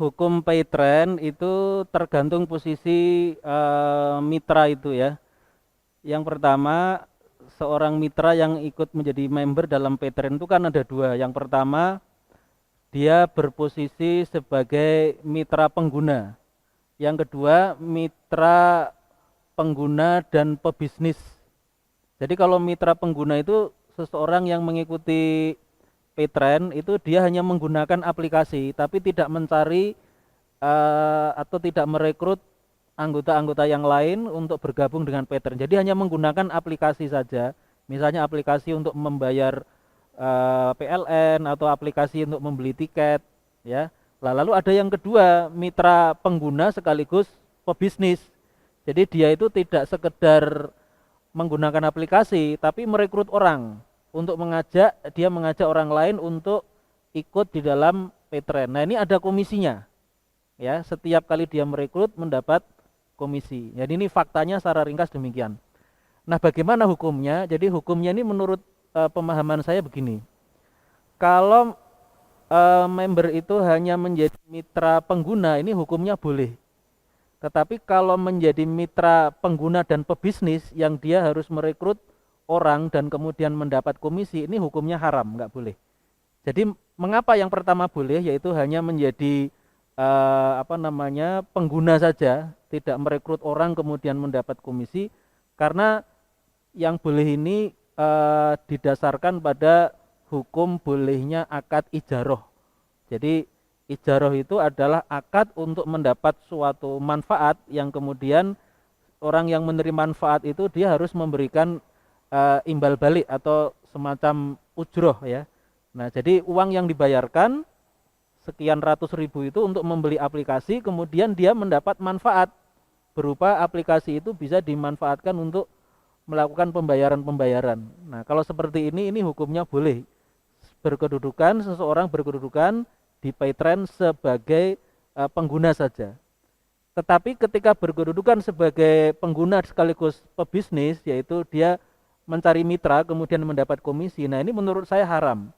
hukum pay trend itu tergantung posisi mitra itu ya. Yang pertama, seorang mitra yang ikut menjadi member dalam pay trend itu kan ada dua. Yang pertama, dia berposisi sebagai mitra pengguna. Yang kedua, mitra pengguna dan pebisnis. Jadi kalau mitra pengguna itu seseorang yang mengikuti Paytrend itu dia hanya menggunakan aplikasi tapi tidak mencari atau tidak merekrut anggota-anggota yang lain untuk bergabung dengan Paytrend. Jadi hanya menggunakan aplikasi saja. Misalnya aplikasi untuk membayar PLN atau aplikasi untuk membeli tiket ya. Lalu ada yang kedua, mitra pengguna sekaligus pebisnis. Jadi dia itu tidak sekedar menggunakan aplikasi tapi merekrut orang untuk dia mengajak orang lain untuk ikut di dalam Paytrend. Nah, ini ada komisinya. Ya, setiap kali dia merekrut mendapat komisi. Jadi ini faktanya secara ringkas demikian. Nah, bagaimana hukumnya? Jadi hukumnya ini menurut pemahaman saya begini. Kalau member itu hanya menjadi mitra pengguna, ini hukumnya boleh. Tetapi kalau menjadi mitra pengguna dan pebisnis yang dia harus merekrut orang dan kemudian mendapat komisi, ini hukumnya haram, nggak boleh. Jadi mengapa yang pertama boleh, yaitu hanya menjadi pengguna saja, tidak merekrut orang kemudian mendapat komisi, karena yang boleh ini didasarkan pada hukum bolehnya akad ijaroh. Jadi ijaroh itu adalah akad untuk mendapat suatu manfaat yang kemudian orang yang menerima manfaat itu dia harus memberikan imbal balik atau semacam ujroh ya. Nah, jadi uang yang dibayarkan sekian ratus ribu itu untuk membeli aplikasi, kemudian dia mendapat manfaat berupa aplikasi itu bisa dimanfaatkan untuk melakukan pembayaran-pembayaran. Nah, kalau seperti ini hukumnya boleh. Seseorang berkedudukan di Paytrend sebagai pengguna saja. Tetapi ketika berkedudukan sebagai pengguna sekaligus pebisnis, yaitu dia mencari mitra kemudian mendapat komisi, nah ini menurut saya haram.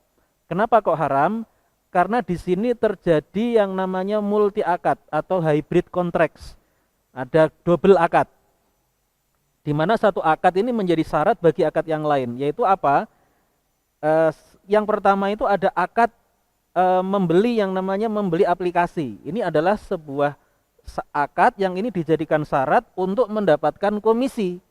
Kenapa kok haram? Karena di sini terjadi yang namanya multi akad atau hybrid contracts. Ada double akad. Di mana satu akad ini menjadi syarat bagi akad yang lain, yaitu apa? Yang pertama itu ada akad membeli yang namanya membeli aplikasi. Ini adalah sebuah akad yang ini dijadikan syarat untuk mendapatkan komisi.